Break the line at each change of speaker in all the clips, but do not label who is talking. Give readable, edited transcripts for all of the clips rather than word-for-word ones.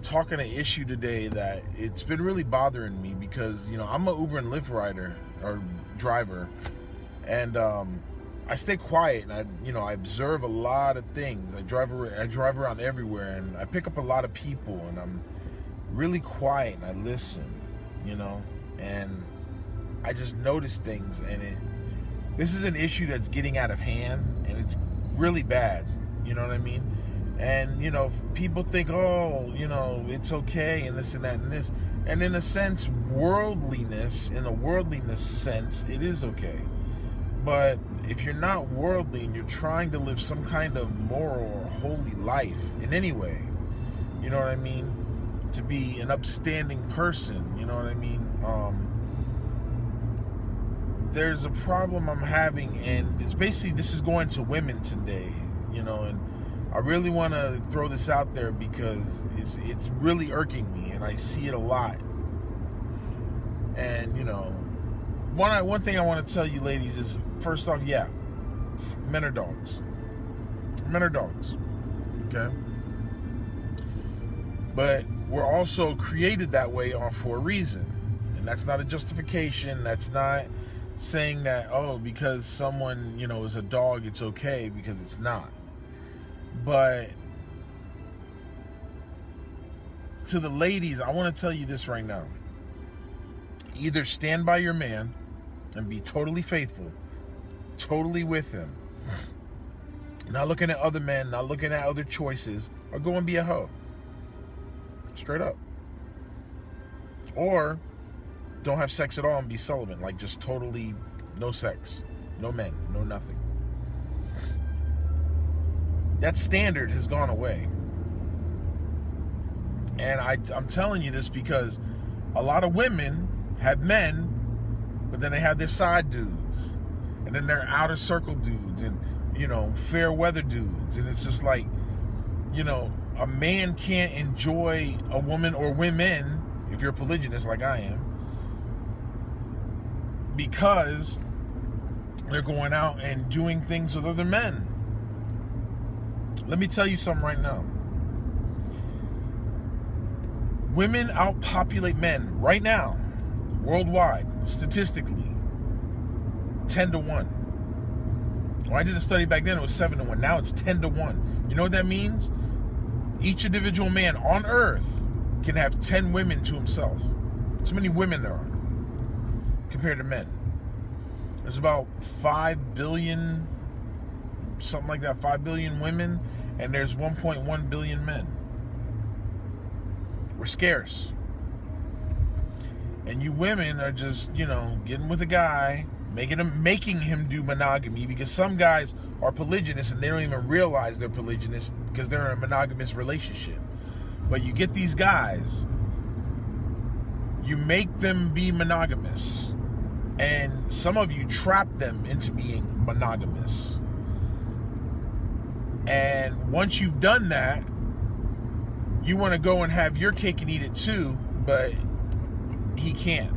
talking an issue today that it's been really bothering me because, I'm an Uber and Lyft rider or driver, and I stay quiet, and I observe a lot of things. I drive around everywhere, and I pick up a lot of people, and I'm really quiet and I listen, and I just notice things, and this is an issue that's getting out of hand, and it's really bad. You know what I mean? And, people think, oh, it's okay, and this and that and this. And in a sense, in a worldliness sense, it is okay. But if you're not worldly and you're trying to live some kind of moral or holy life in any way, you know what I mean? To be an upstanding person, you know what I mean? There's a problem I'm having, and it's basically, this is going to women today, and I really want to throw this out there because it's really irking me, and I see it a lot. And, one thing I want to tell you ladies is, first off, yeah, men are dogs. Men are dogs, okay? But we're also created that way for a reason. And that's not a justification. That's not saying that, because someone, is a dog, it's okay, because it's not. But to the ladies, I want to tell you this right now. Either stand by your man and be totally faithful, totally with him, not looking at other men, not looking at other choices, or go and be a hoe. Straight up. Or don't have sex at all and be celibate, like just totally no sex, no men, no nothing. That standard has gone away. And I'm telling you this because a lot of women have men, but then they have their side dudes, and then their outer circle dudes, and fair weather dudes. And it's just like, a man can't enjoy a woman or women, if you're a polygynist like I am, because they're going out and doing things with other men. Let me tell you something right now. Women outpopulate men right now, worldwide, statistically, 10-1. When I did a study back then, it was 7-1. Now it's 10-1. You know what that means? Each individual man on Earth can have 10 women to himself. That's how many women there are compared to men. There's about 5 billion, something like that, 5 billion women, and there's 1.1 billion men. We're scarce. And you women are just, getting with a guy, making him do monogamy, because some guys are polygamous and they don't even realize they're polygamous because they're in a monogamous relationship. But you get these guys, you make them be monogamous, and some of you trap them into being monogamous. And once you've done that, you want to go and have your cake and eat it too, but he can't.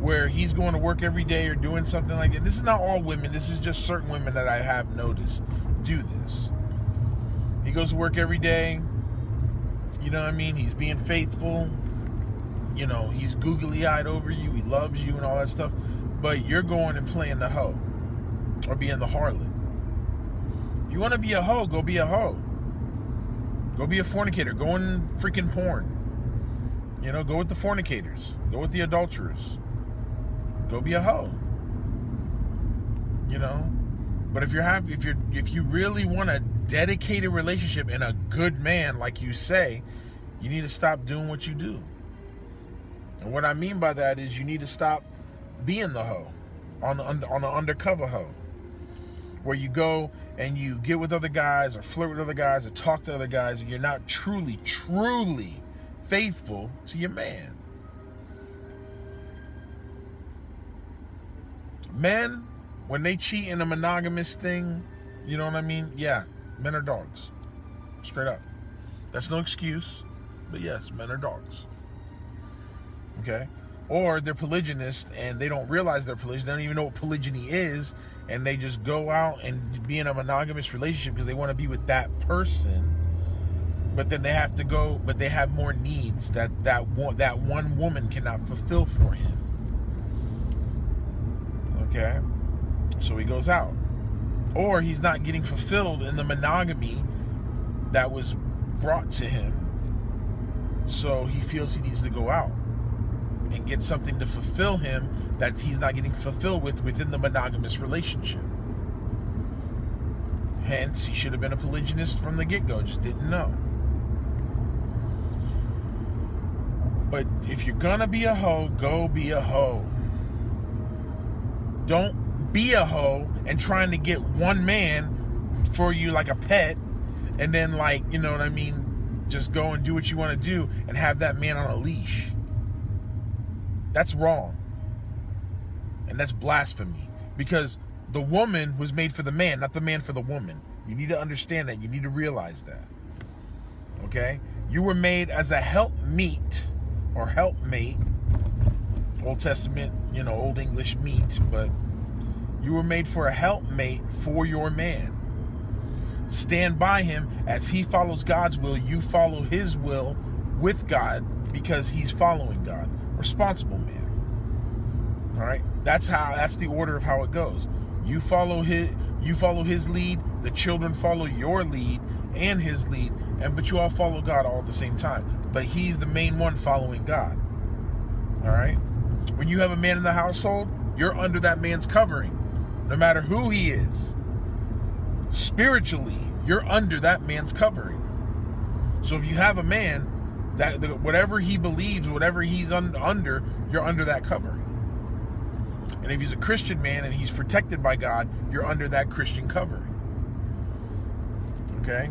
Where he's going to work every day or doing something like that. This is not all women. This is just certain women that I have noticed do this. He goes to work every day. You know what I mean? He's being faithful. He's googly-eyed over you. He loves you and all that stuff. But you're going and playing the hoe or being the harlot. If you want to be a hoe, go be a hoe. Go be a fornicator. Go in freaking porn. Go with the fornicators. Go with the adulterers. Go be a hoe. But if you really want a dedicated relationship and a good man, like you say, you need to stop doing what you do. And what I mean by that is you need to stop being the hoe, on an undercover hoe, where you go and you get with other guys or flirt with other guys or talk to other guys, and you're not truly faithful to your man. Men, when they cheat in a monogamous thing, you know what I mean? Yeah, men are dogs. Straight up. That's no excuse, but yes, men are dogs. Okay? Or they're polygynist and they don't realize they're polygynist. They don't even know what polygyny is, and they just go out and be in a monogamous relationship because they want to be with that person. But then they have to go, but they have more needs that one woman cannot fulfill for him. Okay? So he goes out. Or he's not getting fulfilled in the monogamy that was brought to him. So he feels he needs to go out and get something to fulfill him that he's not getting fulfilled within the monogamous relationship. Hence, he should have been a polygynist from the get-go, just didn't know. But if you're gonna be a hoe, go be a hoe. Don't be a hoe and trying to get one man for you like a pet, and then, like, you know what I mean, just go and do what you want to do and have that man on a leash. That's wrong. And that's blasphemy. Because the woman was made for the man, not the man for the woman. You need to understand that. You need to realize that. Okay? You were made as a helpmeet or helpmate. Old Testament, you know, Old English meat, but you were made for a helpmate for your man. Stand by him as he follows God's will. You follow his will with God because he's following God. Responsible man. All right? That's the order of how it goes. You follow his lead, the children follow your lead and his lead, but you all follow God all at the same time. But he's the main one following God. All right? When you have a man in the household, you're under that man's covering, no matter who he is. Spiritually, you're under that man's covering. So if you have a man, that whatever he believes, whatever he's under, you're under that covering. And if he's a Christian man and he's protected by God, you're under that Christian covering. Okay?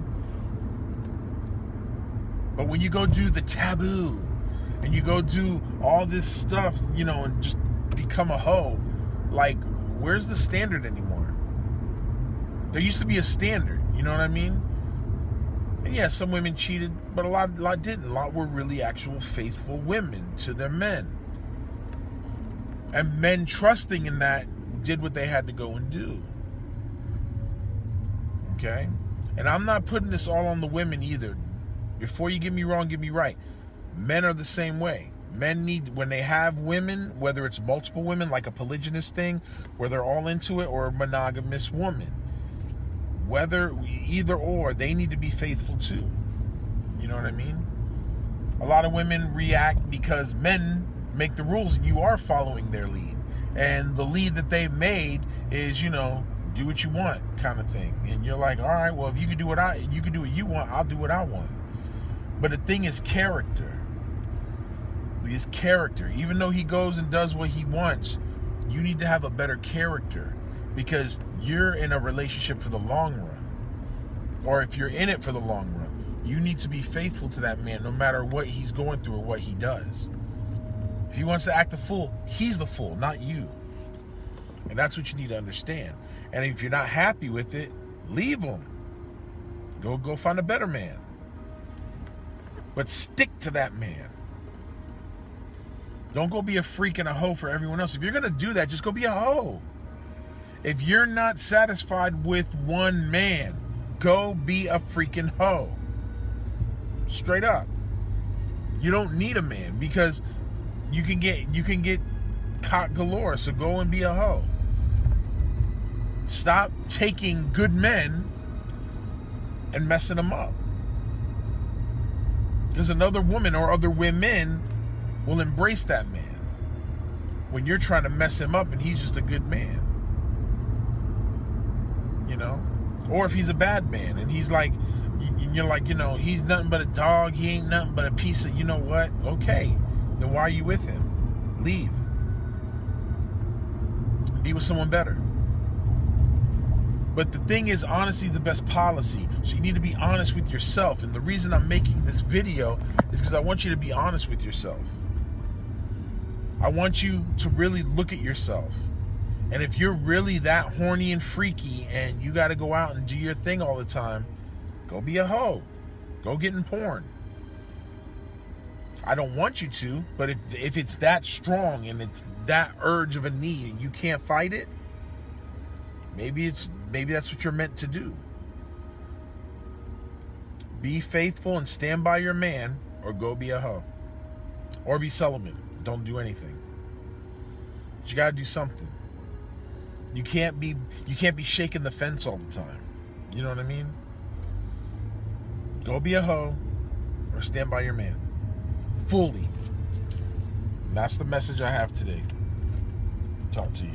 But when you go do the taboo, and you go do all this stuff, you know, and just become a hoe, like, where's the standard anymore? There used to be a standard, you know what I mean? And yeah, some women cheated, but a lot didn't. A lot were really actual faithful women to their men. And men trusting in that did what they had to go and do. Okay? And I'm not putting this all on the women either. Before you get me wrong, get me right. Men are the same way. Men need, when they have women, whether it's multiple women, like a polygynous thing, where they're all into it, or a monogamous woman, either or, they need to be faithful too. You know what I mean? A lot of women react because men make the rules and you are following their lead. And the lead that they've made is, you know, do what you want kind of thing. And you're like, all right, well, if you can do what you want, I'll do what I want. But the thing is character. His character. Even though he goes and does what he wants, you need to have a better character, because you're in a relationship for the long run. Or if you're in it for the long run, you need to be faithful to that man no matter what he's going through or what he does. If he wants to act a fool, he's the fool, not you. And that's what you need to understand. And if you're not happy with it, leave him. Go find a better man. But stick to that man. Don't go be a freak and a hoe for everyone else. If you're going to do that, just go be a hoe. If you're not satisfied with one man, go be a freaking hoe. Straight up. You don't need a man, because you can get cock galore, so go and be a hoe. Stop taking good men and messing them up. Because another woman or other women will embrace that man when you're trying to mess him up and he's just a good man. You know? Or if he's a bad man and he's like, you're like, you know, he's nothing but a dog, he ain't nothing but a piece of, you know what? Okay, then why are you with him? Leave. Be with someone better. But the thing is, honesty is the best policy. So you need to be honest with yourself. And the reason I'm making this video is because I want you to be honest with yourself. I want you to really look at yourself. And if you're really that horny and freaky and you got to go out and do your thing all the time, go be a hoe. Go get in porn. I don't want you to, but if it's that strong and it's that urge of a need and you can't fight it, maybe that's what you're meant to do. Be faithful and stand by your man, or go be a hoe. Or be celibate. Don't do anything. But you gotta do something. You can't be shaking the fence all the time. You know what I mean? Go be a hoe or stand by your man. Fully. That's the message I have today. Talk to you.